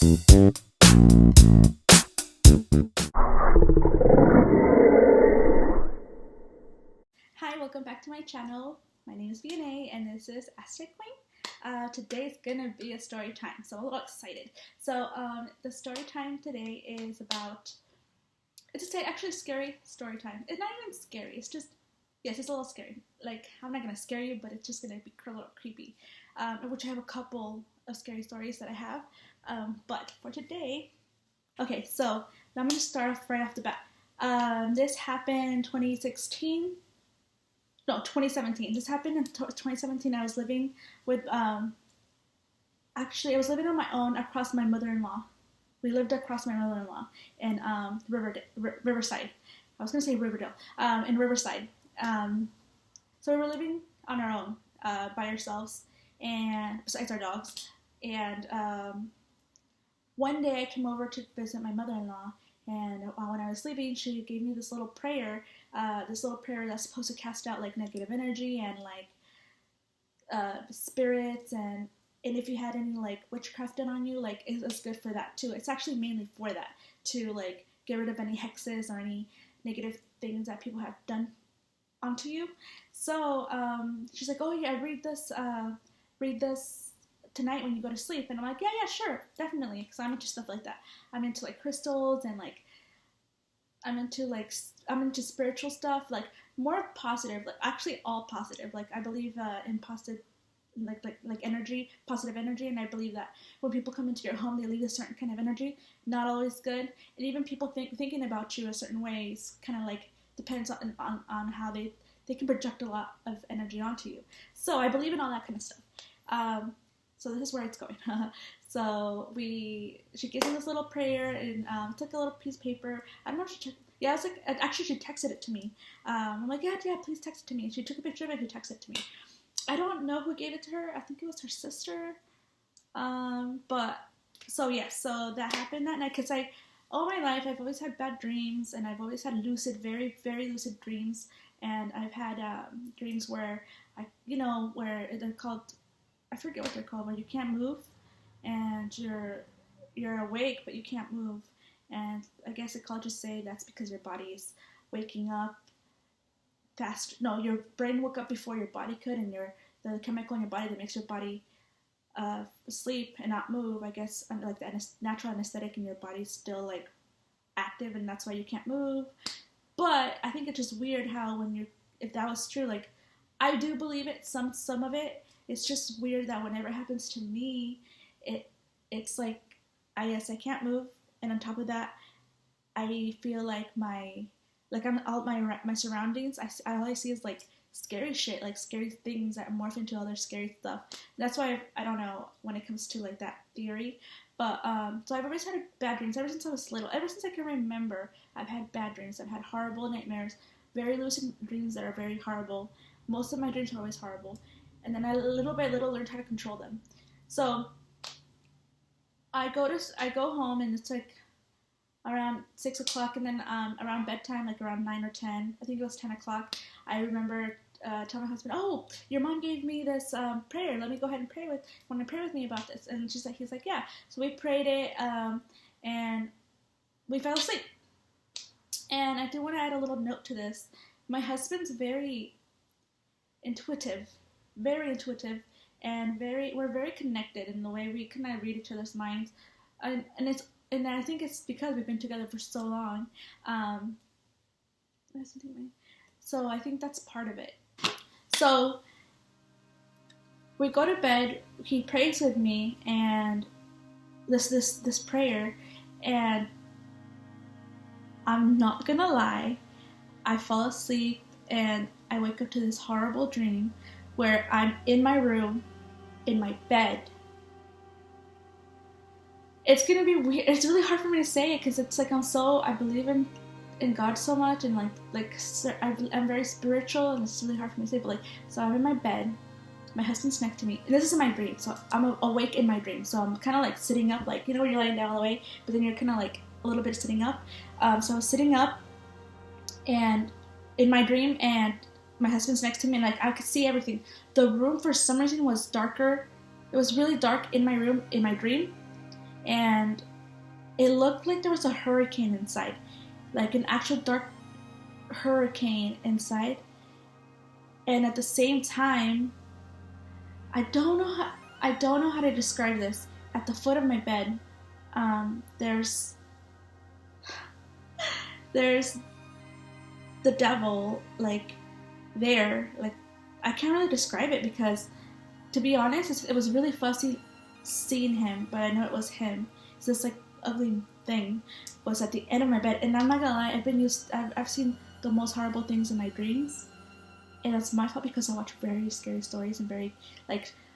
Hi, welcome back to my channel. My name is VNA and this is Aztec Queen. Today is gonna be a story time, so I'm a little excited. So the story time today is about, it's actually a scary story time. It's not even scary, it's just, yes, it's a little scary. Like, I'm not gonna scare you, but it's just gonna be a little creepy. Which I have a couple of scary stories that I have. But for today, okay, so I'm gonna start off right off the bat. This happened in 2016. No, 2017. This happened in 2017. I was living with, actually, I was living on my own across my mother-in-law. We lived across my mother-in-law in Riverside. I was going to say Riverdale. In Riverside. So we were living on our own, by ourselves, and besides our dogs. And one day I came over to visit my mother-in-law, and when I was sleeping, she gave me this little prayer that's supposed to cast out like negative energy and like spirits, and if you had any like witchcraft done on you, like it's good for that too. It's actually mainly for that, to like get rid of any hexes or any negative things that people have done onto you. So she's like, oh yeah, read this tonight when you go to sleep. And I'm like, yeah, sure, definitely, because I'm into stuff like that. I'm into like crystals, and like I'm into spiritual stuff, like more positive, like actually all positive. Like I believe in positive, like energy, positive energy, and I believe that when people come into your home, they leave a certain kind of energy, not always good, and even people thinking about you a certain ways kind of like depends on how they can project a lot of energy onto you. So I believe in all that kind of stuff. So this is where it's going. So she gives me this little prayer, and took a little piece of paper. I don't know if she checked. Yeah, it's like, actually she texted it to me. I'm like, yeah, please text it to me. And she took a picture of it and texted it to me. I don't know who gave it to her. I think it was her sister. But so yeah, so that happened that night, because all my life I've always had bad dreams, and I've always had very, very lucid dreams, and I've had dreams where where they're called, I forget what they're called, where you can't move, and you're awake but you can't move, and I guess it could just say that's because your body is waking up fast. No, your brain woke up before your body could, and the chemical in your body that makes your body sleep and not move, I guess, like the natural anesthetic in your body's still like active, and that's why you can't move. But I think it's just weird how if that was true, like I do believe it, some of it. It's just weird that whenever it happens to me, it's like, I can't move, and on top of that, I feel like my surroundings, all I see is like scary shit, like scary things that morph into other scary stuff. That's why I don't know when it comes to like that theory. But so I've always had bad dreams ever since I was little. Ever since I can remember, I've had bad dreams. I've had horrible nightmares, very lucid dreams that are very horrible. Most of my dreams are always horrible. And then I little by little learned how to control them. So I go home, and it's like around 6 o'clock, and then around bedtime, like around 9 or 10, I think it was 10 o'clock, I remember telling my husband, oh, your mom gave me this prayer, let me go ahead and want to pray with me about this? And he's like, yeah. So we prayed it, and we fell asleep. And I do want to add a little note to this. My husband's very intuitive, and we're very connected in the way we kind of read each other's minds, and I think it's because we've been together for so long. So I think that's part of it. So we go to bed. He prays with me, and this prayer, and I'm not gonna lie, I fall asleep, and I wake up to this horrible dream where I'm in my room, in my bed. It's gonna be weird. It's really hard for me to say it, because it's like I believe in God so much, and I'm very spiritual, and it's really hard for me to say. But like, so I'm in my bed, my husband's next to me, and this is in my dream. So I'm awake in my dream. So I'm kind of like sitting up, like, when you're laying down all the way, but then you're kind of like a little bit sitting up. So I was sitting up, and in my dream, and my husband's next to me, and like I could see everything. The room for some reason was darker. It was really dark in my room, in my dream, and it looked like there was a hurricane inside, like an actual dark hurricane inside. And at the same time, I don't know how to describe this. At the foot of my bed, there's the devil, like, there. Like, I can't really describe it because, to be honest, it was really fussy seeing him, but I know it was him. It's this like ugly thing was at the end of my bed, and I'm not gonna lie, I've seen the most horrible things in my dreams, and that's my fault because I watch very scary stories and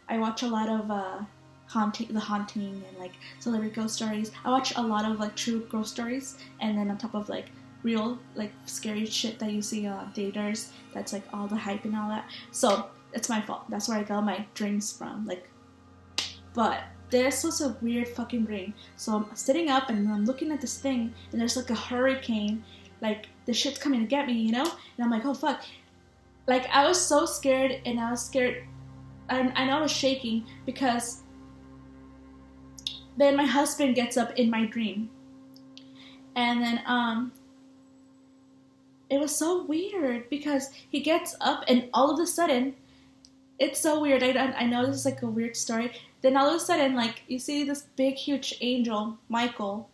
I watch a lot of the haunting and like celebrity ghost stories. I watch a lot of like true ghost stories, and then on top of like real like scary shit that you see on theaters. That's like all the hype and all that. So it's my fault. That's where I got my dreams from. Like, but this was a weird fucking dream. So I'm sitting up and I'm looking at this thing, and there's like a hurricane, like the shit's coming to get me, you know? And I'm like, oh fuck. Like, I was so scared, and I was scared. I know I was shaking because then my husband gets up in my dream, and then it was so weird because he gets up and all of a sudden, it's so weird. I know this is like a weird story. Then all of a sudden, like, you see this big, huge angel, Michael.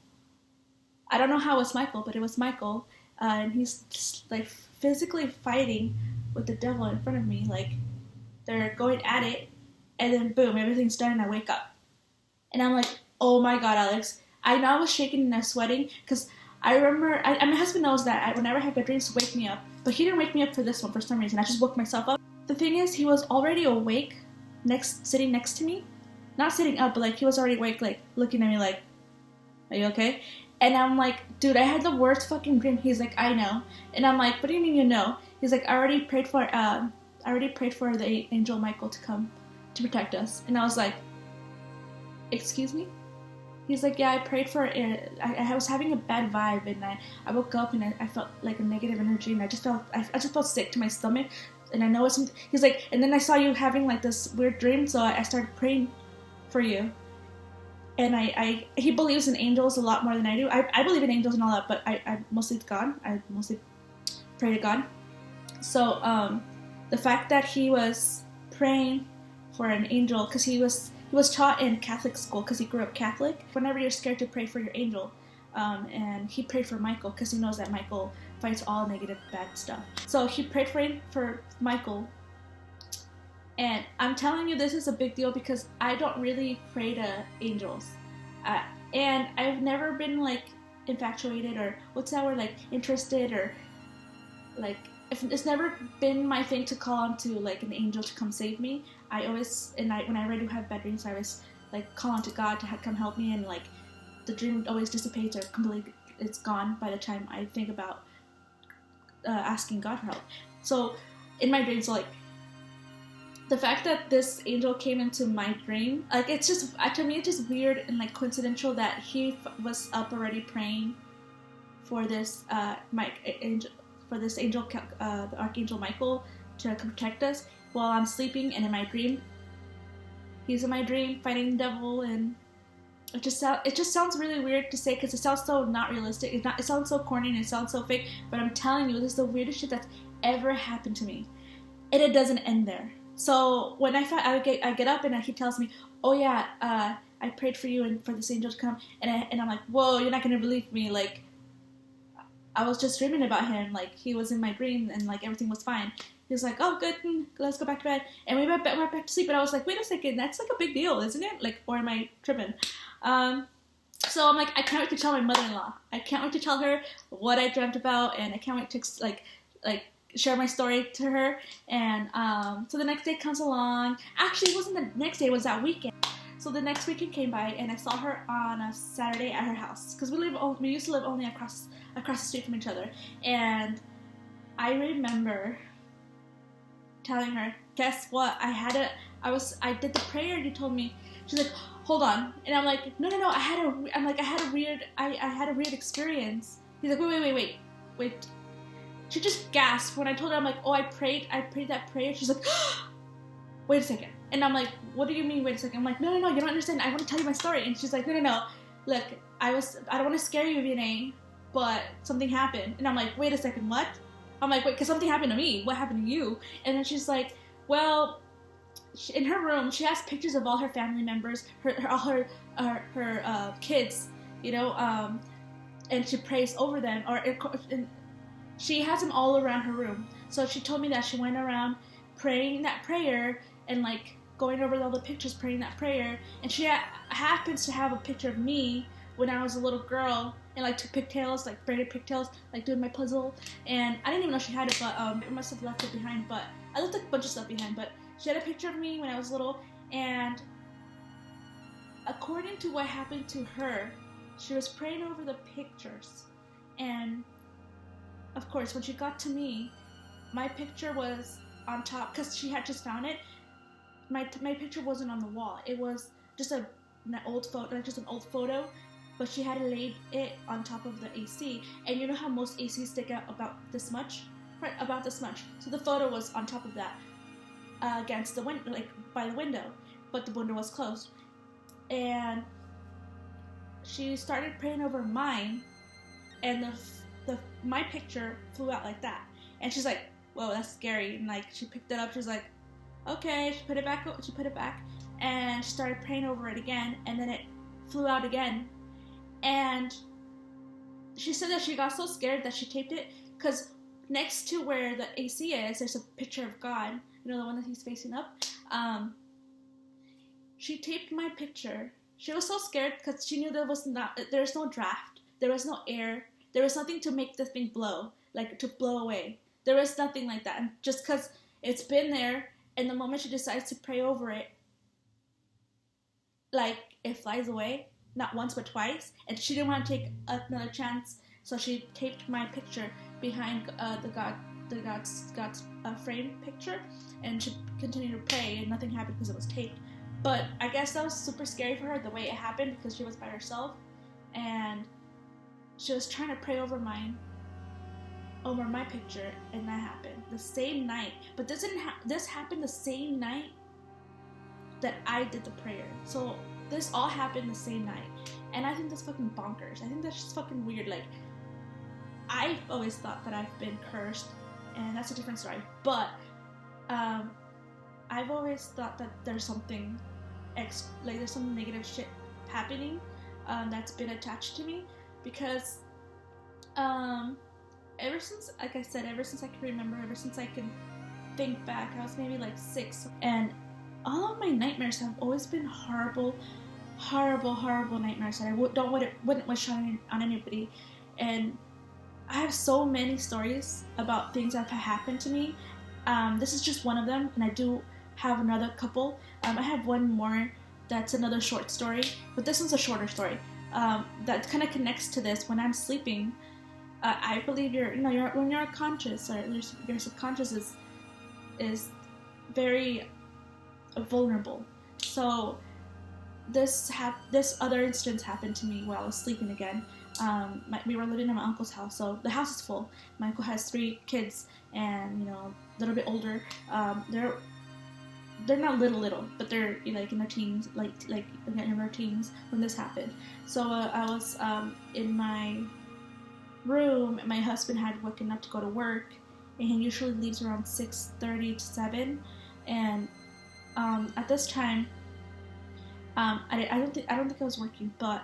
I don't know how it's Michael, but it was Michael. And he's just, like, physically fighting with the devil in front of me. Like, they're going at it, and then boom, everything's done, and I wake up. And I'm like, oh my god, Alex. I know I was shaking and I was sweating, because I remember, my husband knows that whenever I have bad dreams to wake me up, but he didn't wake me up for this one for some reason. I just woke myself up. The thing is, he was already awake, sitting next to me. Not sitting up, but like he was already awake, like looking at me like, are you okay? And I'm like, dude, I had the worst fucking dream. He's like, I know. And I'm like, what do you mean you know? He's like, I already prayed for the angel Michael to come to protect us. And I was like, excuse me? He's like, yeah, I prayed for it. I was having a bad vibe, and I woke up and I felt like a negative energy, and I just felt sick to my stomach, and I know it's something. He's like, and then I saw you having like this weird dream, so I started praying for you. And he believes in angels a lot more than I do. I believe in angels and all that, but I mostly God. I mostly pray to God. So the fact that he was praying for an angel, because he was taught in Catholic school because he grew up Catholic. Whenever you're scared to pray for your angel, and he prayed for Michael because he knows that Michael fights all negative bad stuff. So he prayed for Michael. And I'm telling you, this is a big deal because I don't really pray to angels. And I've never been, like, infatuated or, what's that word, like, interested or, like, it's never been my thing to call on to, like, an angel to come save me. Whenever I do have bad dreams, I always, like, call on to God to come help me, and, like, the dream always dissipates or completely, it's gone by the time I think about asking God for help. So, in my dreams, like, the fact that this angel came into my dream, like, it's just, to me, it's just weird and, like, coincidental that he was up already praying for this, angel, the Archangel Michael, to protect us while I'm sleeping, and in my dream, he's in my dream fighting the devil, and it just sounds really weird to say because it sounds so not realistic. It sounds so corny and it sounds so fake, but I'm telling you, this is the weirdest shit that's ever happened to me, and it doesn't end there. So when I get up and he tells me, oh yeah, I prayed for you and for this angel to come, and I'm like, whoa, you're not gonna believe me, like, I was just dreaming about him, like, he was in my dream and, like, everything was fine. He was like, oh, good, let's go back to bed. And we went back to sleep, and I was like, wait a second, that's, like, a big deal, isn't it? Like, or am I tripping? So I'm like, I can't wait to tell my mother-in-law. I can't wait to tell her what I dreamt about, and I can't wait to, like, share my story to her. And so the next day comes along. Actually, it wasn't the next day, it was that weekend. So the next weekend came by, and I saw her on a Saturday at her house, because we used to live only across the street from each other. And I remember telling her, guess what? I did the prayer you told me. She's like, hold on. And I'm like, no, I had a weird experience. He's like, wait. She just gasped when I told her. I'm like, oh, I prayed that prayer. She's like, wait a second. And I'm like, what do you mean, wait a second? I'm like, no, you don't understand. I want to tell you my story. And she's like, no. look, I don't want to scare you, Vinay, but something happened. And I'm like, wait a second, what? I'm like, wait, because something happened to me. What happened to you? And then she's like, well, in her room, she has pictures of all her family members, all her kids, you know, and she prays over them, and she has them all around her room. So she told me that she went around praying that prayer and like going over all the pictures, praying that prayer. And she happens to have a picture of me when I was a little girl, and like took pigtails, like braided pigtails, like doing my puzzle. And I didn't even know she had it, but I must have left it behind. But I left a bunch of stuff behind. But she had a picture of me when I was little, and according to what happened to her, she was praying over the pictures. And of course, when she got to me, my picture was on top because she had just found it. My picture wasn't on the wall. It was just an old photo, but she had laid it on top of the AC. And you know how most ACs stick out about this much, right? About this much. So the photo was on top of that, against the window, like by the window, but the window was closed. And she started praying over mine, and my picture flew out like that. And she's like, whoa, that's scary. And like she picked it up, she was like, okay. She put it back, and she started praying over it again, and then it flew out again. And she said that she got so scared that she taped it, because next to where the AC is, there's a picture of God, you know, the one that he's facing up. She taped my picture. She was so scared because she knew there's no draft, there was no air, there was nothing to make the thing blow, like to blow away. There was nothing like that. And just because it's been there, and the moment she decides to pray over it, like it flies away, not once but twice. And she didn't want to take another chance, so she taped my picture behind God's frame picture, and she continued to pray, and nothing happened because it was taped. But I guess that was super scary for her, the way it happened, because she was by herself, and she was trying to pray over my picture, and that happened the same night. But this happened the same night that I did the prayer. So this all happened the same night, and I think that's fucking bonkers. I think that's just fucking weird. Like, I've always thought that I've been cursed, and that's a different story. But I've always thought that there's something there's some negative shit happening that's been attached to me, because ever since I can remember, ever since I can think back, I was maybe like 6, and all of my nightmares have always been horrible nightmares that I wouldn't wish on anybody. And I have so many stories about things that have happened to me. This is just one of them, and I do have another couple. I have one more that's another short story, but this one's a shorter story that kind of connects to this. When I'm sleeping, I believe when you're conscious, or your subconscious is very vulnerable. So this other instance happened to me while I was sleeping again. We were living in my uncle's house, so the house is full. My uncle has 3 kids, and a little bit older. They're not little, but they're like in their teens, like in their teens when this happened. So I was in my room, and my husband had woken up to go to work, and he usually leaves around 6:30 to 7. And at this time, I don't think I was working, but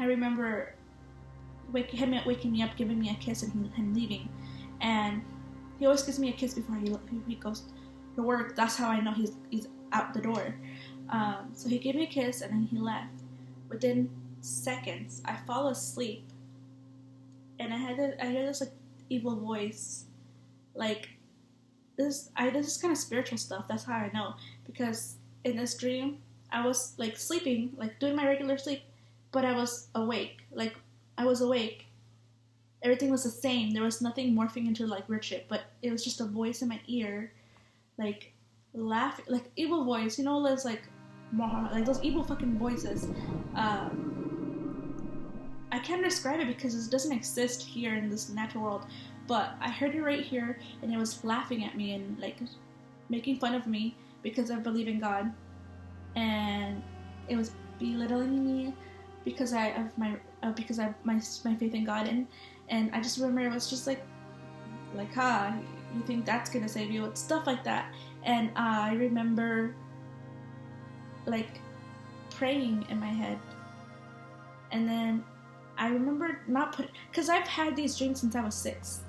I remember waking me up, giving me a kiss, and him leaving. And he always gives me a kiss before he goes to work. That's how I know he's out the door. So he gave me a kiss, and then he left. Within seconds, I fall asleep, and I hear this like evil voice, like this is kind of spiritual stuff. That's how I know, because in this dream I was like sleeping, like doing my regular sleep, but I was awake. Like I was awake. Everything was the same. There was nothing morphing into like weird shit, but it was just a voice in my ear, like laughing, like evil voice. There's like those evil fucking voices. I can't describe it because it doesn't exist here in this natural world, but I heard it right here, and it was laughing at me and like making fun of me because I believe in God, and it was belittling me because because I of my because I my faith in God, and I just remember it was just like you think that's gonna save you, and stuff like that. And I remember like praying in my head, and then I remember not because I've had these dreams since I was 6.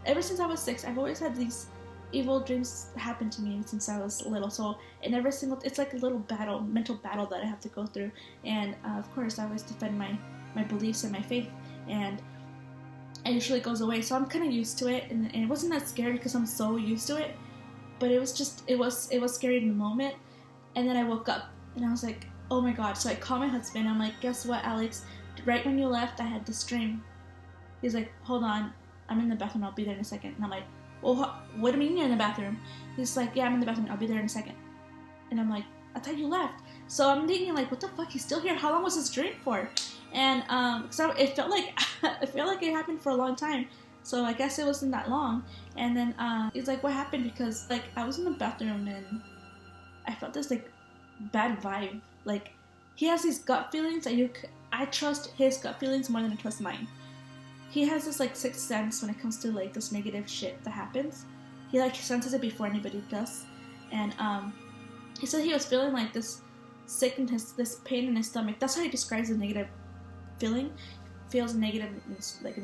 Ever since I was 6, I've always had these evil dreams happen to me since I was little. So in every single, it's like a little mental battle that I have to go through. And of course, I always defend my beliefs and my faith, and it usually goes away. So I'm kind of used to it, and it wasn't that scary because I'm so used to it. But it was just it was scary in the moment. And then I woke up and I was like, oh my god. So I called my husband. I'm like, guess what, Alex? Right when you left, I had this dream. He's like, hold on, I'm in the bathroom. I'll be there in a second. And I'm like, well, what do you mean you're in the bathroom? He's like, yeah, I'm in the bathroom. I'll be there in a second. And I'm like, I thought you left. So I'm thinking like, what the fuck? He's still here. How long was this dream for? And so it felt like it happened for a long time. So I guess it wasn't that long. And then he's like, what happened? Because like I was in the bathroom and I felt this like bad vibe. Like he has these gut feelings that I trust his gut feelings more than I trust mine. He has this like sixth sense when it comes to like this negative shit that happens. He like senses it before anybody does. And he said he was feeling like this this pain in his stomach. That's how he describes a negative feeling. Feels negative, like a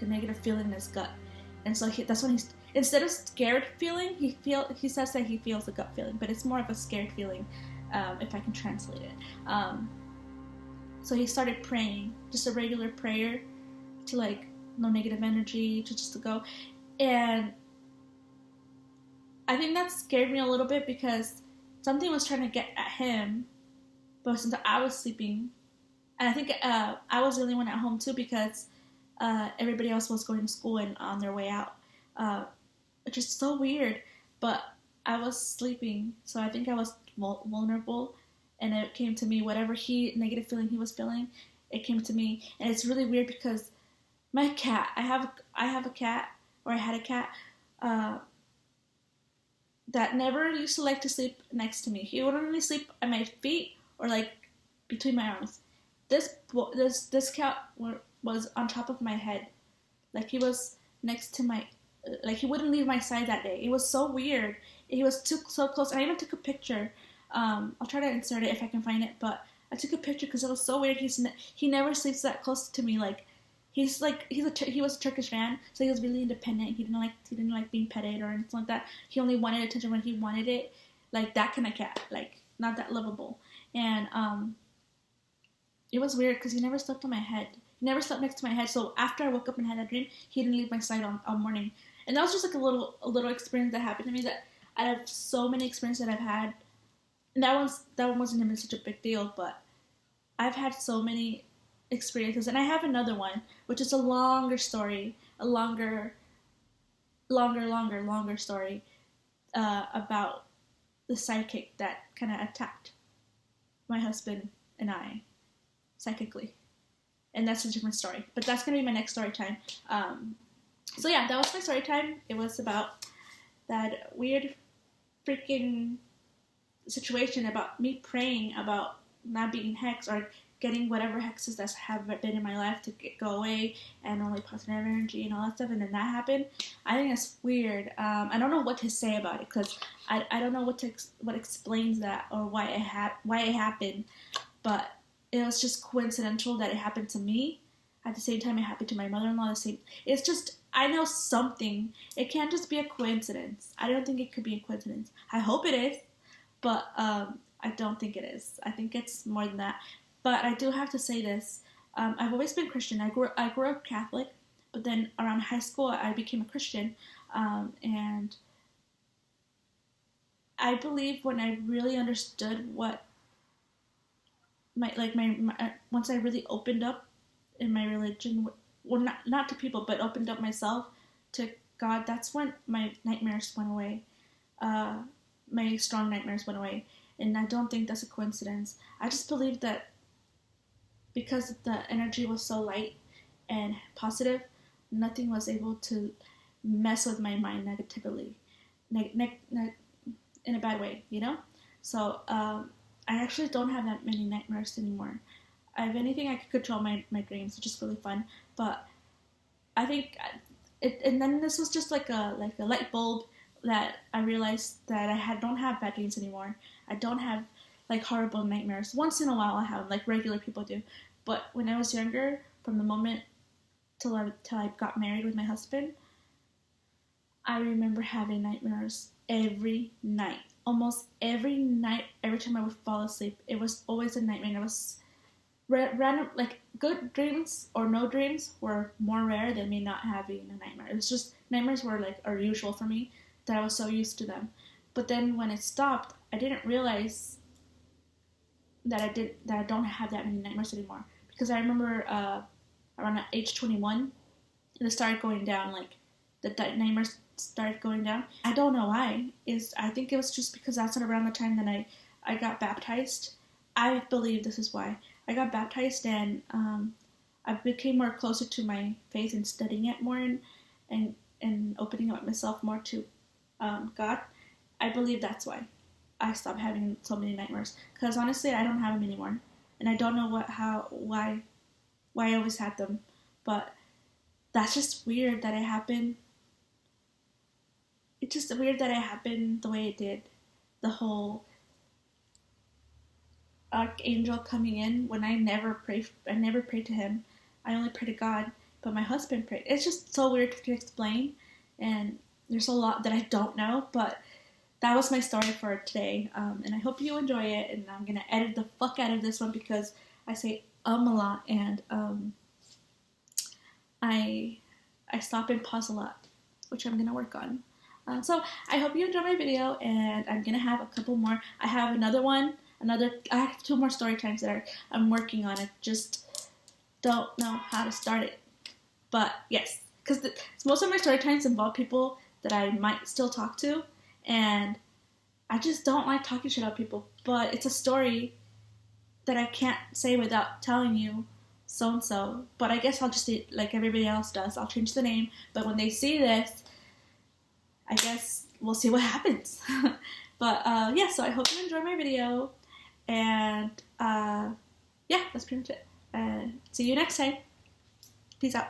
negative feeling in his gut. And so that's when he's, instead of scared feeling, he says that he feels a gut feeling, but it's more of a scared feeling, if I can translate it. So he started praying, just a regular prayer to like no negative energy, to just to go. And I think that scared me a little bit because something was trying to get at him, but since I was sleeping, and I think I was the only one at home too because everybody else was going to school and on their way out, which is so weird. But I was sleeping, so I think I was vulnerable, and it came to me. Whatever negative feeling he was feeling, it came to me, and it's really weird because my cat. I have a cat, or I had a cat, that never used to like to sleep next to me. He would only sleep at my feet or like between my arms. This cat was on top of my head, like he was next to my, like he wouldn't leave my side that day. It was so weird. He was so close. I even took a picture. I'll try to insert it if I can find it, but I took a picture because it was so weird. He never sleeps that close to me. Like he was a Turkish man, so he was really independent. He didn't like being petted or anything like that. He only wanted attention when he wanted it, like that kind of cat, like not that lovable. And it was weird because he never slept on my head. He never slept next to my head. So after I woke up and had that dream, he didn't leave my side all morning. And that was just like a little experience that happened to me, that out of so many experiences that I've had, and that one wasn't even such a big deal, but I've had so many experiences. And I have another one, which is a longer story, a longer story, about the psychic that kind of attacked my husband and I psychically. And that's a different story, but that's going to be my next story time. So yeah, that was my story time. It was about that weird freaking situation about me praying about not being hexed or getting whatever hexes that have been in my life to go away, and only positive energy and all that stuff, and then that happened. I think it's weird. I don't know what to say about it because I don't know what explains that or why it happened, but it was just coincidental that it happened to me. At the same time, it happened to my mother-in-law. It's just, I know something. It can't just be a coincidence. I don't think it could be a coincidence. I hope it is, but I don't think it is. I think it's more than that. But I do have to say this. I've always been Christian. I grew up Catholic, but then around high school, I became a Christian. And I believe when I really understood what once I really opened up in my religion, well, not to people, but opened up myself to God, that's when my nightmares went away. My strong nightmares went away. And I don't think that's a coincidence. I just believe that because the energy was so light and positive, nothing was able to mess with my mind negatively, in a bad way, you know? So, I actually don't have that many nightmares anymore. if anything, I could control my dreams, which is really fun. But I think and then this was just like a light bulb that I realized that don't have bad dreams anymore. I don't have like horrible nightmares. Once in a while I have them, like regular people do. But when I was younger, from the moment till I got married with my husband, I remember having nightmares every night. Almost every night, every time I would fall asleep, it was always a nightmare. It was random, like good dreams or no dreams were more rare than me not having a nightmare. It was just nightmares are usual for me that I was so used to them. But then when it stopped, I didn't realize that I don't have that many nightmares anymore, because I remember around age 21 it started going down, like the nightmares started going down. I don't know why. I think it was just because that's around the time that I got baptized. I believe this is why. I got baptized, and I became more closer to my faith and studying it more, and opening up myself more to God. I believe that's why I stopped having so many nightmares. Because honestly, I don't have them anymore, and I don't know why I always had them. But that's just weird that it happened. It's just weird that it happened the way it did. The whole archangel coming in when I never pray to him. I only pray to God, but my husband prayed. It's just so weird to explain, and there's a lot that I don't know, but that was my story for today, and I hope you enjoy it. And I'm gonna edit the fuck out of this one because I say a lot, and I stop and pause a lot, which I'm gonna work on. So I hope you enjoy my video, and I'm gonna have a couple more. I have another one. I have 2 more story times that I'm working on. I just don't know how to start it. But yes, because most of my story times involve people that I might still talk to, and I just don't like talking shit about people. But it's a story that I can't say without telling you so and so. But I guess I'll just do like everybody else does. I'll change the name. But when they see this, I guess we'll see what happens. But yeah, so I hope you enjoy my video. And yeah, that's pretty much it. See you next time. Peace out.